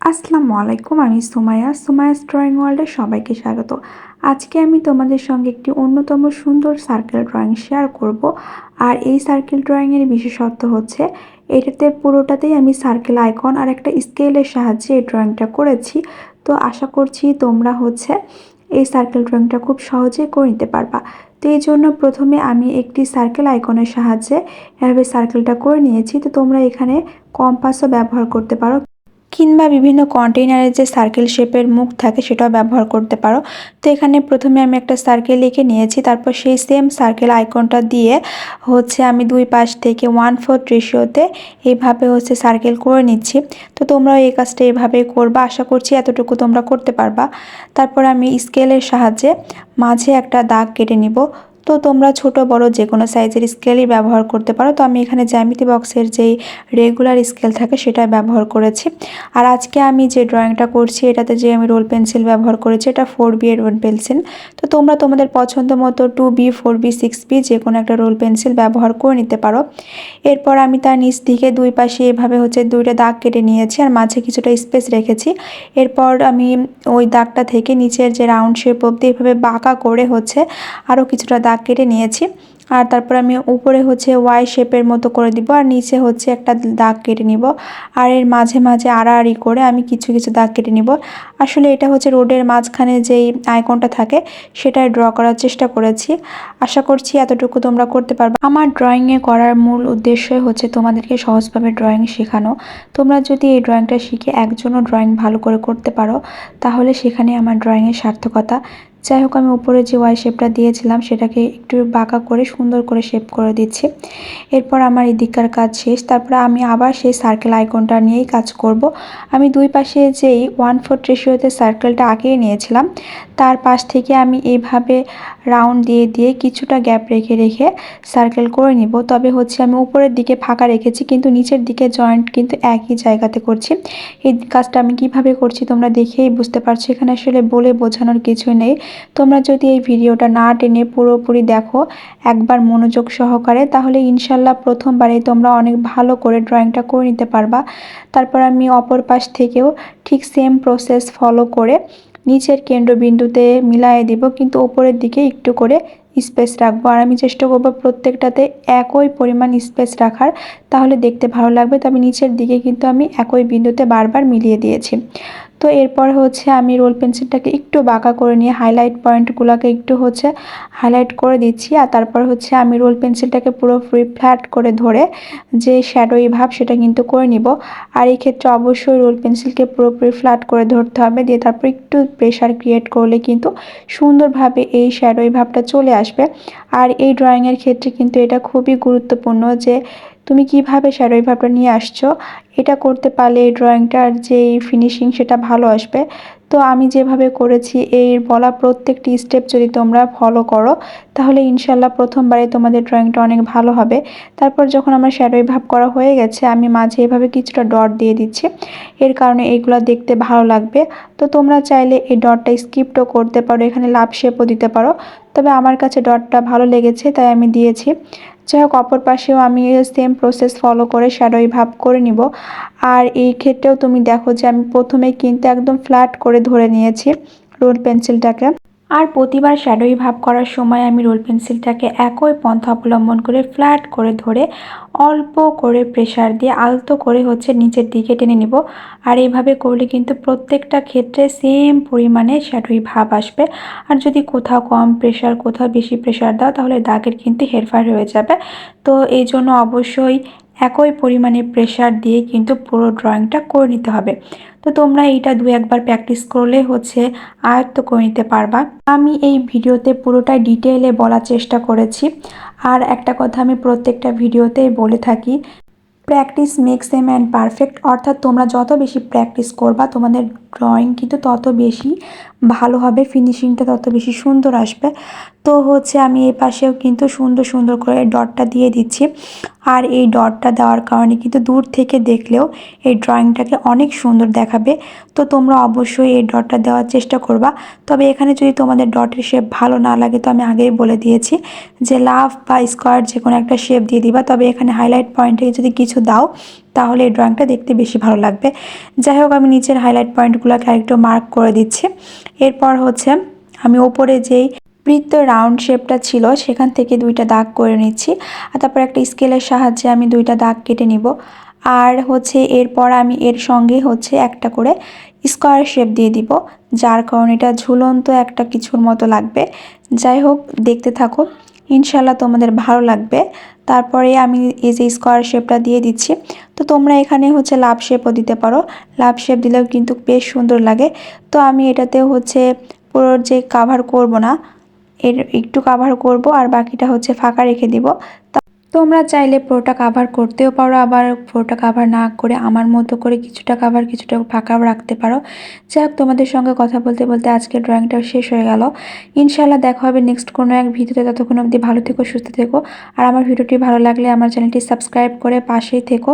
আসসালামু আলাইকুম। আমি সুমাইয়াস ড্রয়িং ওয়ার্ল্ডে সবাইকে স্বাগত। আজকে আমি তোমাদের সঙ্গে একটি অন্যতম সুন্দর সার্কেল ড্রয়িং শেয়ার করব। আর এই সার্কেল ড্রয়িংয়ের বিশেষত্ব হচ্ছে এটাতে পুরোটাতেই আমি সার্কেল আইকন আর একটা স্কেলের সাহায্যে এই ড্রয়িংটা করেছি। তো আশা করছি তোমরা এই সার্কেল ড্রয়িংটা খুব সহজেই করে নিতে পারবা। তো এই জন্য প্রথমে আমি একটি সার্কেল আইকনের সাহায্যে এভাবে সার্কেলটা করে নিয়েছি। তো তোমরা এখানে কম্পাসও ব্যবহার করতে পারো, কিংবা বিভিন্ন কন্টেইনারের যে সার্কেল শেপের মুখ থাকে সেটাও ব্যবহার করতে পারো। তো এখানে প্রথমে আমি একটা সার্কেল লিখে নিয়েছি, তারপর সেই সেম সার্কেল আইকনটা দিয়ে আমি দুই পাশ থেকে 1/4 রেশিওতে এইভাবে সার্কেল করে নিচ্ছি। তো তোমরাও এই কাজটা এভাবেই করবা, আশা করছি এতটুকু তোমরা করতে পারবা। তারপর আমি স্কেলের সাহায্যে মাঝে একটা দাগ কেটে নিব। তো তোমরা ছোট বড় যে কোনো সাইজের স্কেলই ব্যবহার করতে পারো। তো আমি এখানে জ্যামিতি বক্সের যেই রেগুলার স্কেল থাকে সেটা ব্যবহার করেছি। আর আজকে আমি যে ড্রয়িংটা করছি এটাতে যে আমি রোল পেন্সিল ব্যবহার করেছি, এটা 4B এর রোল পেন্সিল। তো তোমরা তোমাদের পছন্দ মতো 2B, 4B, 6B যে কোনো একটা রোল পেন্সিল ব্যবহার করে নিতে পারো। এরপর আমি তার নিচ দিকে দুই পাশে এভাবে দুইটা দাগ কেটে নিয়েছি আর মাঝে কিছুটা স্পেস রেখেছি। এরপর আমি ওই দাগটা থেকে নিচের যে রাউন্ড শেপ অবধি এভাবে বাঁকা করে আরও কিছুটা দাগ কেটে নিয়েছি। আর তারপর আমি উপরে ওয়াই শেপের মতো করে দিব আর নিচে একটা দাগ কেটে নিব। আর এর মাঝে মাঝে আড়াআড়ি করে আমি কিছু কিছু দাগ কেটে নিব। আসলে এটা রোডের মাঝখানে যেই আইকনটা থাকে সেটাই ড্র করার চেষ্টা করেছি। আশা করছি এতটুকু তোমরা করতে পারবে। আমার ড্রয়িংয়ে করার মূল উদ্দেশ্যই তোমাদেরকে সহজভাবে ড্রয়িং শেখানো। তোমরা যদি এই ড্রয়িংটা শিখে একজনও ড্রয়িং ভালো করে করতে পারো তাহলে সেখানে আমার ড্রয়িংয়ের সার্থকতা। যাই হোক, আমি উপরে যে ওয়াই শেপটা দিয়েছিলাম সেটাকে একটু বাঁকা করে সুন্দর করে শেপ করে দিচ্ছি। এরপর আমার এই দিককার কাজ শেষ। তারপরে আমি আবার সেই সার্কেল আইকনটা নিয়েই কাজ করব। আমি দুই পাশে যেই 1/4 রেশিওতে সার্কেলটা আঁকিয়ে নিয়েছিলাম তার পাশ থেকে আমি এইভাবে রাউন্ড দিয়ে দিয়ে কিছুটা গ্যাপ রেখে রেখে সার্কেল করে নিব। তবে আমি উপরের দিকে ফাঁকা রেখেছি, কিন্তু নিচের দিকে জয়েন্ট কিন্তু একই জায়গাতে করছি। এই কাজটা আমি কিভাবে করছি তোমরা দেখেই বুঝতে পারছো, এখানে আসলে বলে বোঝানোর কিছু নেই। তোমরা যদি এই ভিডিওটা না টেনে পুরোপুরি দেখো একবার মনোযোগ সহকারে, তাহলে ইনশাল্লাহ প্রথমবারেই তোমরা অনেক ভালো করে ড্রয়িংটা করে নিতে পারবা। তারপর আমি অপর পাশ থেকেও ঠিক সেম প্রসেস ফলো করে নিচের কেন্দ্রবিন্দুতে মিলিয়ে দিব, কিন্তু ওপরের দিকে একটু করে স্পেস রাখবো। আর আমি চেষ্টা করবো প্রত্যেকটাতে একই পরিমাণ স্পেস রাখার, তাহলে দেখতে ভালো লাগবে। তবে নিচের দিকে কিন্তু আমি একই বিন্দুতে বারবার মিলিয়ে দিয়েছি। তো এরপর আমি রোল পেন্সিলটাকে একটু বাঁকা করে নিয়ে হাইলাইট পয়েন্টগুলোকে একটু হাইলাইট করে দিচ্ছি। আর তারপর আমি রোল পেন্সিলটাকে পুরোপুরি ফ্ল্যাট করে ধরে যে শ্যাডোই ভাব সেটা কিন্তু করে নিব। আর এই ক্ষেত্রে অবশ্যই রোল পেন্সিলকে পুরোপুরি ফ্ল্যাট করে ধরতে হবে, দিয়ে তারপর একটু প্রেশার ক্রিয়েট করলে কিন্তু সুন্দরভাবে এই শ্যাডোই ভাবটা চলে আসবে। আর এই ড্রয়িংয়ের ক্ষেত্রে কিন্তু এটা খুবই গুরুত্বপূর্ণ যে তুমি কিভাবে শ্যাডোই ভাবটা নিয়ে আসছো। এটা করতে পারলে এই ড্রয়িংটার যে ফিনিশিং সেটা ভালো আসবে। তো আমি যেভাবে করেছি এই বলা প্রত্যেকটি স্টেপ যদি তোমরা ফলো করো তাহলে ইনশাল্লাহ প্রথমবারে তোমাদের ড্রয়িংটা অনেক ভালো হবে। তারপর যখন আমার শ্যাডোই ভাব করা হয়ে গেছে আমি মাঝে এভাবে কিছুটা ডট দিয়ে দিচ্ছি, এর কারণে এইগুলো দেখতে ভালো লাগবে। তো তোমরা চাইলে এই ডটটা স্কিপও করতে পারো, এখানে লাভ শেপও দিতে পারো, তবে আমার কাছে ডটটা ভালো লেগেছে তাই আমি দিয়েছি। যাই হোক, অপর পাশেও আমি সেম প্রসেস ফলো করে শ্যাডোই ভাব করে নিব। আর এই ক্ষেত্রেও তুমি দেখো যে আমি প্রথমে কিন্তু একদম ফ্ল্যাট করে ধরে নিয়েছি রোল পেন্সিলটাকে। আর প্রতিবার শ্যাডোই ভাব করার সময় আমি রোল পেন্সিলটাকে একই পন্থা অবলম্বন করে ফ্ল্যাট করে ধরে অল্প করে প্রেসার দিয়ে আলতো করে নিচের দিকে টেনে নিব। আর এইভাবে করলে কিন্তু প্রত্যেকটা ক্ষেত্রে সেম পরিমাণে শ্যাডোই ভাব আসবে। আর যদি কোথাও কম প্রেসার কোথাও বেশি প্রেসার দাও তাহলে দাগের কিন্তু হেরফের হয়ে যাবে। তো এই জন্য অবশ্যই একই পরিমাণে প্রেসার দিয়ে কিন্তু পুরো ড্রয়িংটা করে নিতে হবে। তো তোমরা এইটা দু একবার প্র্যাকটিস করলে আয়ত্ত করে নিতে পারবা। আমি এই ভিডিওতে পুরোটাই ডিটেইলে বলার চেষ্টা করেছি। আর একটা কথা আমি প্রত্যেকটা ভিডিওতেই বলে থাকি, practice makes a man perfect. অর্থাৎ তোমরা যত বেশি প্র্যাকটিস করবা তোমাদের ড্রয়িং কিন্তু তত বেশি ভালো হবে, ফিনিশিংটা তত বেশি সুন্দর আসবে। তো আমি এই পাশেও কিন্তু সুন্দর সুন্দর করে ডটটা দিয়ে দিচ্ছি। আর এই ডটটা দেওয়ার কারণে কিন্তু দূর থেকে দেখলেও এই ড্রয়িংটাকে অনেক সুন্দর দেখাবে। তো তোমরা অবশ্যই এই ডটটা দেওয়ার চেষ্টা করবা। তবে এখানে যদি তোমাদের ডটের শেপ ভালো না লাগে তো আমি আগেই বলে দিয়েছি যে লাভ বা স্কোয়ার যে কোনো একটা শেপ দিয়ে দিবা। তবে এখানে হাইলাইট পয়েন্টে যদি কিছু দাও তাহলে এই ড্রয়িংটা দেখতে বেশি ভালো লাগবে। যাই হোক, আমি নিচের হাইলাইট পয়েন্টগুলোকে আরেকটু মার্ক করে দিচ্ছি। এরপর হচ্ছে আমি ওপরে যেই বৃত্ত রাউন্ড শেপটা ছিল সেখান থেকে 2টা দাগ করে নিচ্ছি, আর তারপর একটা স্কেলের সাহায্যে আমি 2টা দাগ কেটে নিব। আর হচ্ছে এরপর আমি এর সঙ্গে হচ্ছে একটা করে স্কোয়ার শেপ দিয়ে দিব, যার কারণে এটা ঝুলন্ত একটা কিছুর মতো লাগবে। যাই হোক, দেখতে থাকো, ইনশাল্লাহ তোমাদের ভালো লাগবে। তারপরে আমি এই যে স্কোয়ার শেপটা দিয়ে দিচ্ছি। তো তোমরা এখানে হচ্ছে লাভ শেপও দিতে পারো, লাভ শেপ দিলেও কিন্তু বেশ সুন্দর লাগে। তো আমি এটাতে হচ্ছে পুরো যে কাভার করব না, এর একটু কাভার করব আর বাকিটা হচ্ছে ফাঁকা রেখে দিব। তোমরা চাইলে পুরোটা কাভার করতেও পারো, আবার পুরোটা কাভার না করে আমার মতো করে কিছুটা কাভার কিছুটা ফাঁকাও রাখতে পারো। যাই হোক, তোমাদের সঙ্গে কথা বলতে বলতে আজকের ড্রয়িংটাও শেষ হয়ে গেল। ইনশাল্লাহ দেখা হবে নেক্সট কোনো এক ভিডিওতে। ততক্ষণ অবধি ভালো থেকো, সুস্থ থেকো। আর আমার ভিডিওটি ভালো লাগলে আমার চ্যানেলটি সাবস্ক্রাইব করে পাশেই থেকো।